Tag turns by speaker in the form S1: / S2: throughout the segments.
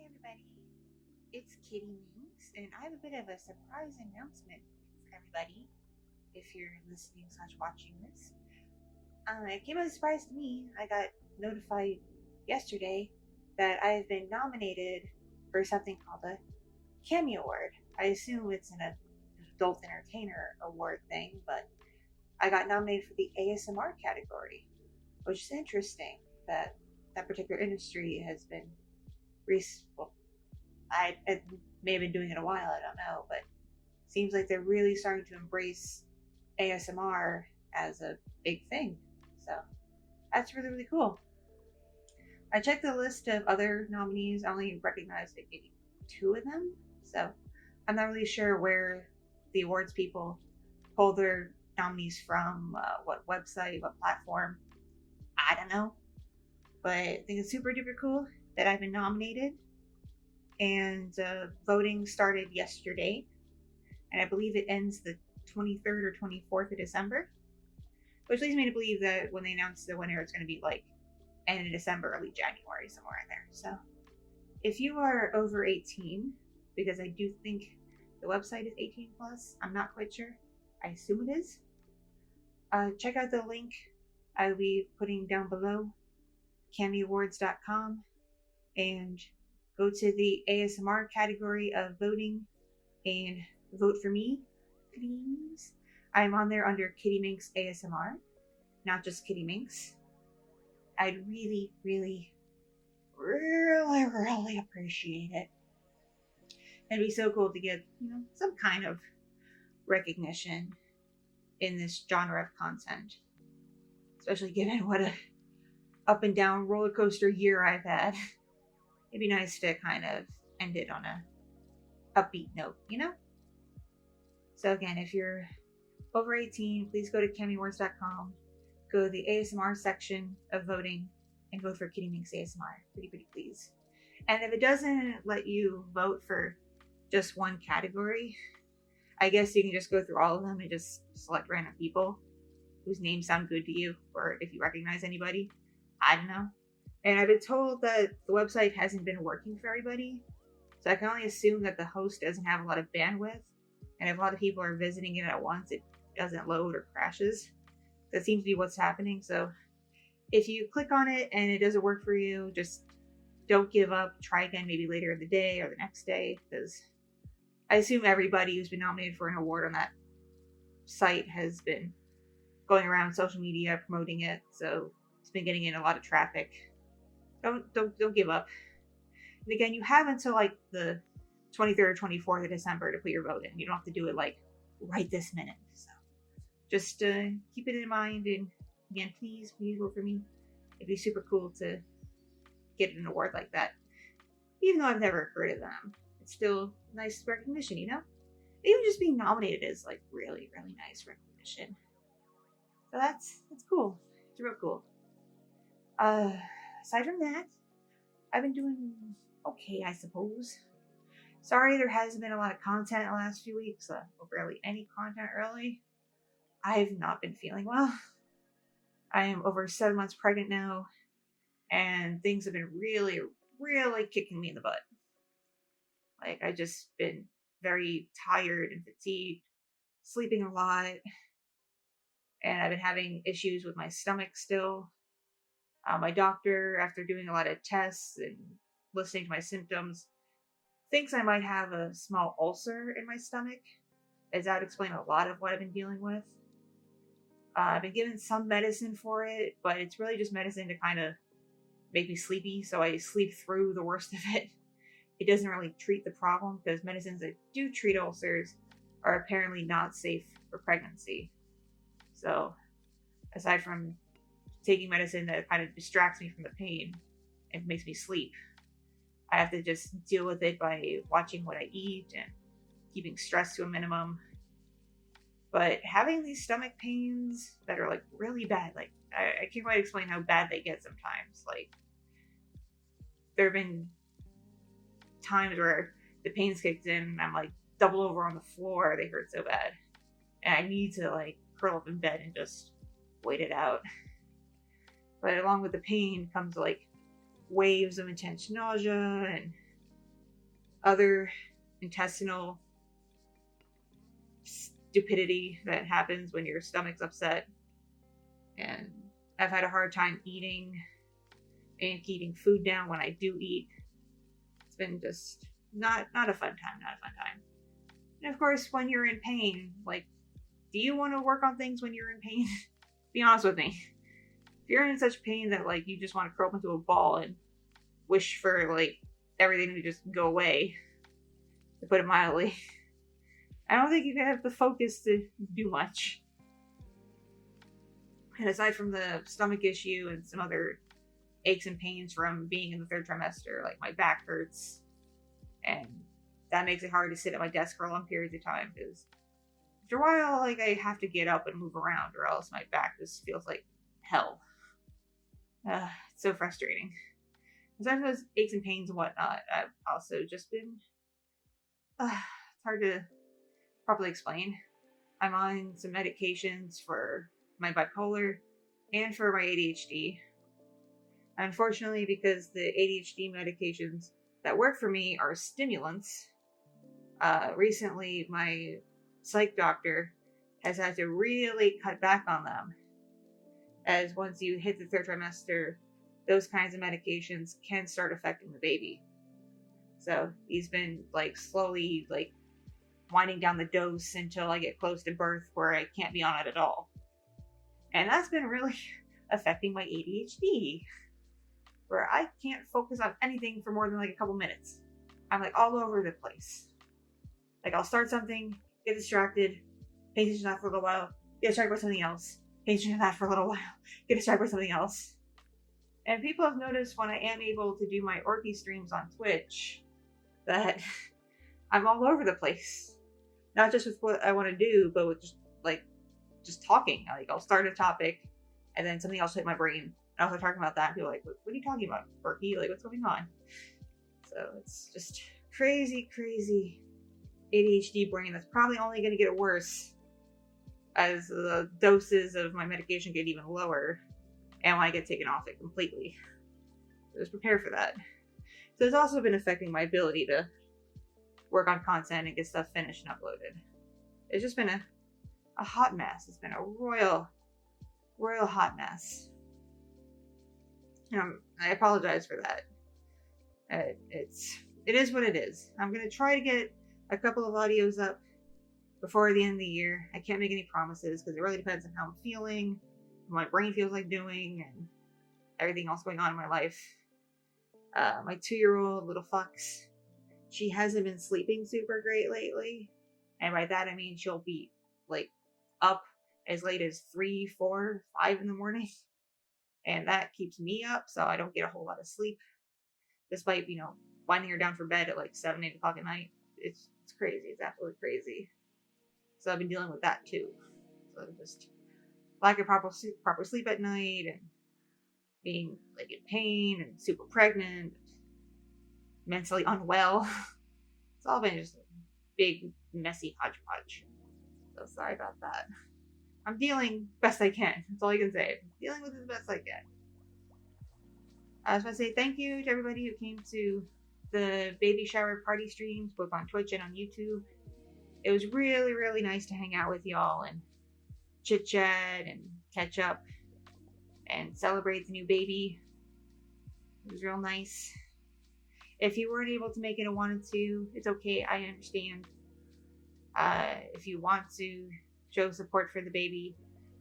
S1: everybody, it's Kitti Minx, and I have a bit of a surprise announcement for everybody if you're listening/watching this. It came as a surprise to me. I got notified yesterday that I've been nominated for something called a CAMMY Award. I assume it's an Adult Entertainer Award thing, but I got nominated for the ASMR category, which is interesting that that particular industry has been well, I may have been doing it a while, I don't know, but seems like they're really starting to embrace ASMR as a big thing. So that's really, really cool. I checked the list of other nominees. I only recognized maybe two of them. So I'm not really sure where the awards people pull their nominees from, what website, what platform. I don't know. But I think it's super duper cool that I've been nominated. And voting started yesterday. And I believe it ends the 23rd or 24th of December. Which leads me to believe that when they announce the winner, it's going to be like end of December, early January, somewhere in there. So if you are over 18, because I do think the website is 18 plus, I'm not quite sure. I assume it is. Check out the link I will be putting down below, cammyawards.com, and go to the ASMR category of voting and vote for me, please. I'm on there under Kitti Minx ASMR, not just Kitti Minx. I'd really, really, really, really appreciate it. It'd be so cool to get, some kind of recognition in this genre of content, especially given what a up and down roller coaster year I've had. It'd be nice to kind of end it on a upbeat note, So again, if you're over 18, please go to cammyawards.com, go to the ASMR section of voting, and vote for Kitti Minx ASMR. Pretty please. And if it doesn't let you vote for just one category, I guess you can just go through all of them and just select random people whose names sound good to you, or if you recognize anybody. I don't know. And I've been told that the website hasn't been working for everybody, so I can only assume that the host doesn't have a lot of bandwidth, and if a lot of people are visiting it at once, it doesn't load or crashes. That seems to be what's happening. So if you click on it and it doesn't work for you, just don't give up. Try again maybe later in the day or the next day, because I assume everybody who's been nominated for an award on that site has been going around social media promoting it, so it's been getting in a lot of traffic. Don't give up. And again, you have until like the 23rd or 24th of December to put your vote in. You don't have to do it like right this minute. So just keep it in mind, and again, please vote for me. It'd be super cool to get an award like that. Even though I've never heard of them, it's still nice recognition, Even just being nominated is like really, really nice recognition. So that's cool. It's real cool. Aside from that, I've been doing okay, I suppose. Sorry there hasn't been a lot of content in the last few weeks, or barely any content really. I've not been feeling well. I am over 7 months pregnant now, and things have been really, really kicking me in the butt. Like, I've just been very tired and fatigued, sleeping a lot, and I've been having issues with my stomach still. My doctor, after doing a lot of tests and listening to my symptoms, thinks I might have a small ulcer in my stomach, as that would explain a lot of what I've been dealing with. I've been given some medicine for it, but it's really just medicine to kind of make me sleepy, so I sleep through the worst of it. It doesn't really treat the problem, because medicines that do treat ulcers are apparently not safe for pregnancy. So, aside from taking medicine that kind of distracts me from the pain and makes me sleep, I have to just deal with it by watching what I eat and keeping stress to a minimum. But having these stomach pains that are like really bad, like I can't quite explain how bad they get sometimes. Like, there have been times where the pains kicked in and I'm like double over on the floor. They hurt so bad, and I need to like curl up in bed and just wait it out. But along with the pain comes like waves of intense nausea and other intestinal stupidity that happens when your stomach's upset. And I've had a hard time eating and keeping food down when I do eat. It's been just not a fun time, not a fun time. And of course, when you're in pain, like, do you want to work on things when you're in pain? Be honest with me. If you're in such pain that like you just want to curl up into a ball and wish for like everything to just go away, to put it mildly, I don't think you can have the focus to do much. And aside from the stomach issue and some other aches and pains from being in the third trimester, like my back hurts, and that makes it hard to sit at my desk for long periods of time because after a while, like, I have to get up and move around or else my back just feels like hell. It's so frustrating. Besides those aches and pains and whatnot, I've also just been it's hard to properly explain. I'm on some medications for my bipolar and for my ADHD. Unfortunately, because the ADHD medications that work for me are stimulants, recently my psych doctor has had to really cut back on them, as once you hit the third trimester, those kinds of medications can start affecting the baby. So he's been like slowly like winding down the dose until I get close to birth where I can't be on it at all. And that's been really affecting my ADHD, where I can't focus on anything for more than like a couple minutes. I'm like all over the place. Like I'll start something, get distracted, pay attention to that for a little while, get distracted by something else, pay attention to that for a little while, get distracted by something else. And people have noticed when I am able to do my Orky streams on Twitch that I'm all over the place. Not just with what I want to do, but with just talking. Like I'll start a topic and then something else hit my brain. I was talking about that. People are like, what are you talking about, Orky? Like, what's going on? So it's just crazy ADHD brain that's probably only going to get worse as the doses of my medication get even lower and when I get taken off it completely. So just prepare for that. So it's also been affecting my ability to work on content and get stuff finished and uploaded. It's just been a hot mess. It's been a royal hot mess. I apologize for that. It is what it is. I'm gonna try to get a couple of audios up before the end of the year. I can't make any promises because it really depends on how I'm feeling, what my brain feels like doing, and everything else going on in my life. My 2-year-old little fox, she hasn't been sleeping super great lately, and by that I mean she'll be like up as late as 3, 4, 5 in the morning, and that keeps me up, so I don't get a whole lot of sleep, despite winding her down for bed at like 7, 8 o'clock at night. It's crazy. It's absolutely crazy. So I've been dealing with that too. So just lack of proper sleep at night, and being like in pain and super pregnant, mentally unwell. It's all been just a big messy hodgepodge. So sorry about that. I'm dealing best I can. That's all I can say. I'm dealing with it the best I can. I just want to say thank you to everybody who came to the baby shower party streams, both on Twitch and on YouTube. It was really nice to hang out with y'all and chit chat and catch up and celebrate the new baby. It was real nice. If you weren't able to make it and wanted to, it's okay. I understand. If you want to show support for the baby,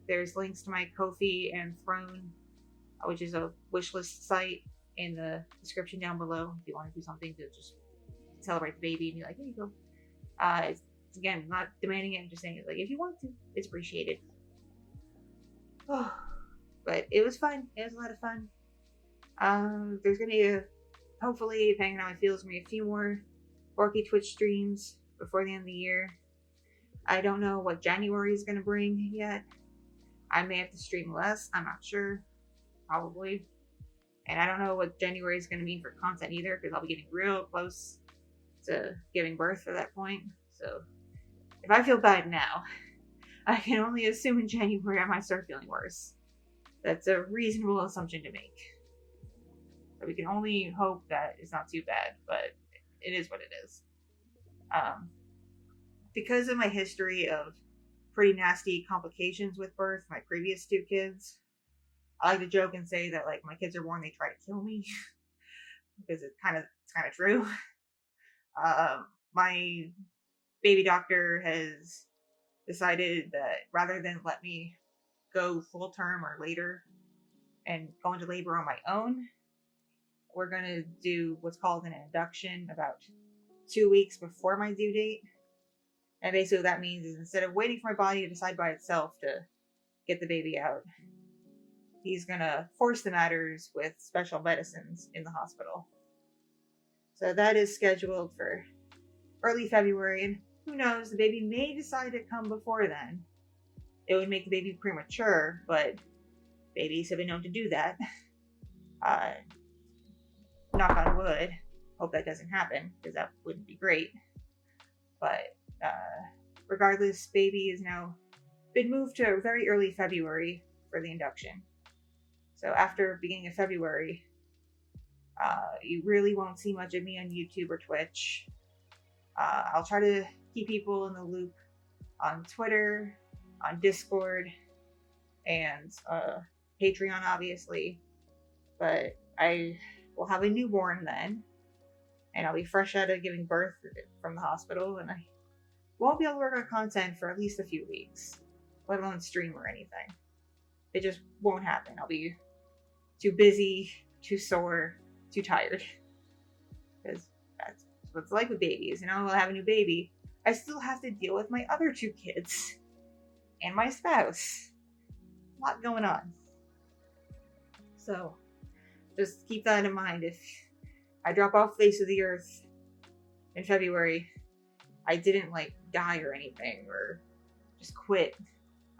S1: there's links to my Ko-fi and Throne, which is a wishlist site, in the description down below if you want to do something to just celebrate the baby and be like, here you go. It's, again, not demanding it, I'm just saying it. Like, if you want to, it's appreciated. Oh, but it was fun. It was a lot of fun. There's gonna be hopefully, depending on how it feels, maybe a few more Orky Twitch streams before the end of the year. I don't know what January is gonna bring yet. I may have to stream less. I'm not sure. Probably. And I don't know what January is going to mean for content either, because I'll be getting real close to giving birth at that point. So if I feel bad now, I can only assume in January I might start feeling worse. That's a reasonable assumption to make. So we can only hope that it's not too bad, but it is what it is. Because of my history of pretty nasty complications with birth, my previous two kids, I like to joke and say that like my kids are born, they try to kill me because it's kind of true. My baby doctor has decided that rather than let me go full term or later and go into labor on my own, we're going to do what's called an induction about 2 weeks before my due date. And basically what that means is instead of waiting for my body to decide by itself to get the baby out, he's going to force the matters with special medicines in the hospital. So that is scheduled for early February, and who knows, the baby may decide to come before then. It would make the baby premature, but babies have been known to do that. Knock on wood. Hope that doesn't happen, because that wouldn't be great. But regardless, baby is now been moved to very early February for the induction. So after beginning of February, you really won't see much of me on YouTube or Twitch. I'll try to keep people in the loop on Twitter, on Discord, and Patreon, obviously. But I will have a newborn then, and I'll be fresh out of giving birth from the hospital, and I won't be able to work on content for at least a few weeks, let alone stream or anything. It just won't happen. I'll be too busy, too sore, too tired. Because that's what it's like with babies. You know, I'll have a new baby. I still have to deal with my other two kids and my spouse. A lot going on. So just keep that in mind. If I drop off the face of the earth in February, I didn't like die or anything or just quit.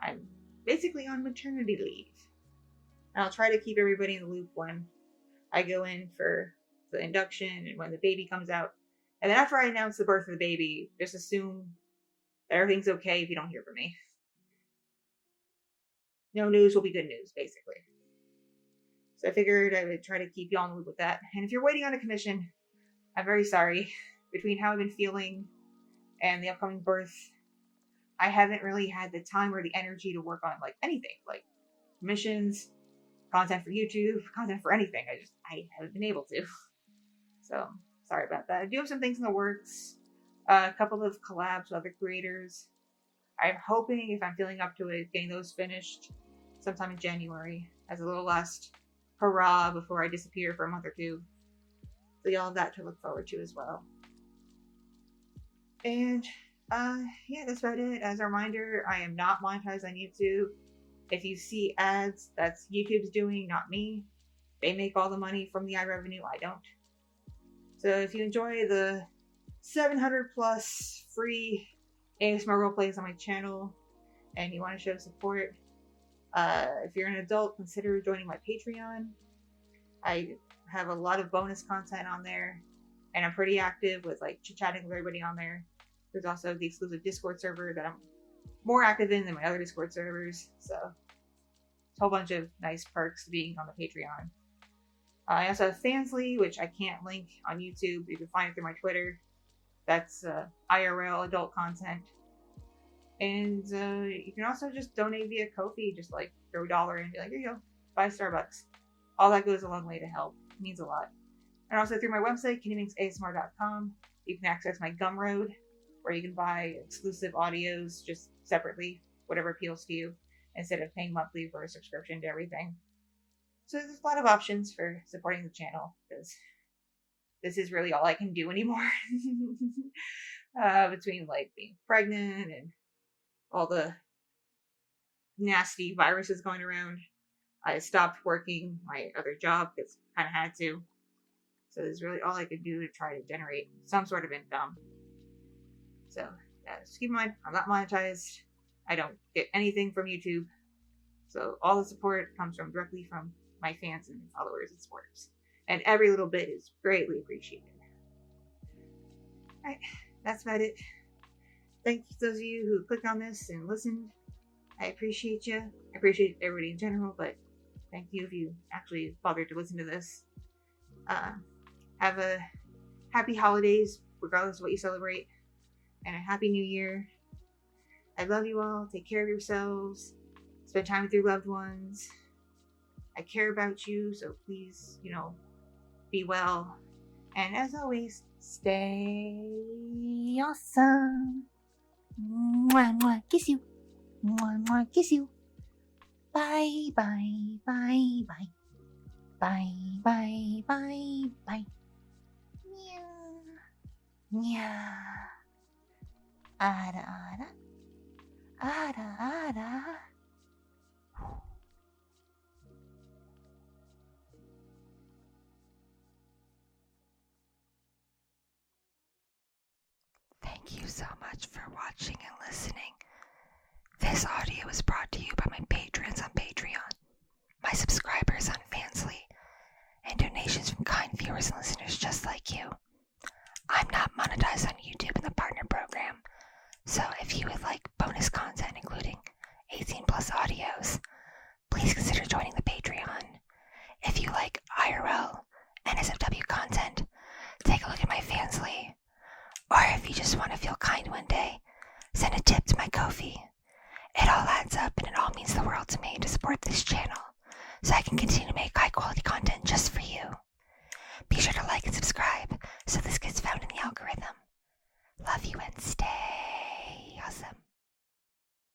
S1: I'm basically on maternity leave. And I'll try to keep everybody in the loop when I go in for the induction and when the baby comes out. And then after I announce the birth of the baby, just assume that everything's okay if you don't hear from me. No news will be good news, basically. So I figured I would try to keep y'all in the loop with that. And if you're waiting on a commission, I'm very sorry. Between how I've been feeling and the upcoming birth, I haven't really had the time or the energy to work on like anything, like commissions, content for YouTube, content for anything. I haven't been able to. So sorry about that. I do have some things in the works. A couple of collabs with other creators. I'm hoping, if I'm feeling up to it, getting those finished sometime in January as a little last hurrah before I disappear for a month or two. So y'all have that to look forward to as well. And yeah, that's about it. As a reminder, I am not monetized on YouTube. If you see ads, that's YouTube's doing, not me. They make all the money from the ad revenue. I don't. So if you enjoy the 700 plus free ASMR roleplays on my channel and you want to show support, if you're an adult, consider joining my Patreon. I have a lot of bonus content on there, and I'm pretty active with like chit-chatting with everybody on there. There's also the exclusive Discord server that I'm more active in than my other Discord servers, so it's a whole bunch of nice perks to being on the Patreon. I also have Fansly, which I can't link on YouTube. You can find it through my Twitter. That's IRL adult content. And you can also just donate via Ko-fi, just like throw $1 in and be like, here you go, buy Starbucks. All that goes a long way to help. It means a lot. And also through my website, KittiMinxASMR.com, you can access my Gumroad, where you can buy exclusive audios just separately, whatever appeals to you, instead of paying monthly for a subscription to everything. So there's a lot of options for supporting the channel, because this is really all I can do anymore. Between like being pregnant and all the nasty viruses going around, I stopped working my other job because I kind of had to. So this is really all I could do to try to generate some sort of income. So yeah, just keep in mind, I'm not monetized. I don't get anything from YouTube. So all the support comes directly from my fans and followers and supporters. And every little bit is greatly appreciated. Alright, that's about it. Thank you to those of you who clicked on this and listened. I appreciate you. I appreciate everybody in general, but thank you if you actually bothered to listen to this. Have a happy holidays, regardless of what you celebrate, and a happy new year. I love you all. Take care of yourselves. Spend time with your loved ones. I care about you, so please, be well. And as always, stay awesome. Mwah, mwah, kiss you. Mwah, mwah, kiss you. Bye, bye, bye, bye. Bye, bye, bye, bye. Meow. Meow. Ara, ara. Ara, ara.
S2: Thank you so much for watching and listening. This audio is brought to you by my patrons on Patreon, my subscribers on Fansly, and donations from kind viewers and listeners just like you. I'm not monetized on YouTube in the partner program, so if you would like bonus content including 18 plus audios, please consider joining the Patreon. If you like IRL and NSFW content, take a look at my Fansly. Or if you just want to feel kind one day, send a tip to my Ko-fi. It all adds up and it all means the world to me to support this channel, so I can continue to make high quality content just for you. Be sure to like and subscribe